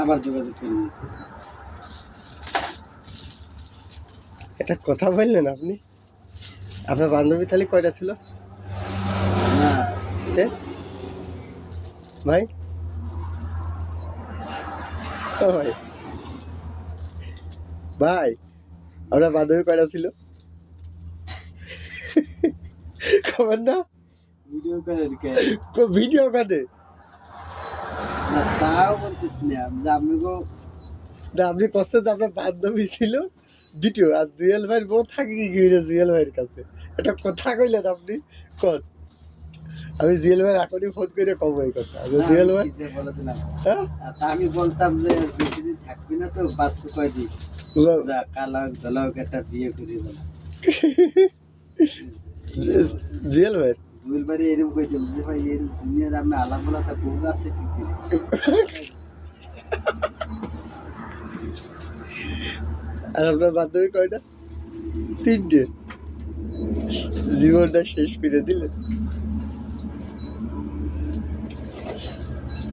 আবার যোগাযোগ করে নিয়েছি। এটা কথা বললেন আপনি? আপনার বান্ধবী তাহলে কয়টা ছিল? না তে ভাই, ও ভাই, ভাই আপনার বান্ধবী কয়টা ছিল? খবর না, ভিডিও করে ভিডিও কাটে না, তাও বলতেছি না যে আমি গো না। আপনি কষ্ট আপনার বান্ধবী ছিল দ্বিতীয়, আর জুয়েল ভাইয়ের বউ থাকে কি গিয়ে জুয়েল ভাইয়ের কাছে? এটা কথা কইলেন আপনি কর। আমি জুয়েল ভাইয়ের এখনই ফোন করে কব এই কথা যে না, জুয়েল আমি ভাই, কি যে বলে দিলাম। হ্যাঁ তা আমি বলতাম যে বেশি দিন থাকবি না তো, বাঁচবো কয়দিন, যা কালা ধলাও একটা বিয়ে করে দিলাম। জুয়েল ভাইয়ের জুয়েল বাড়ি এরকম কইতাম যে ভাই এর দুনিয়ার আমি আলাপ বলা তা বউ আছে ঠিকই। আর আপনার বান্ধবী কয়টা? তিনটে। জীবনটা শেষ করে দিলেন।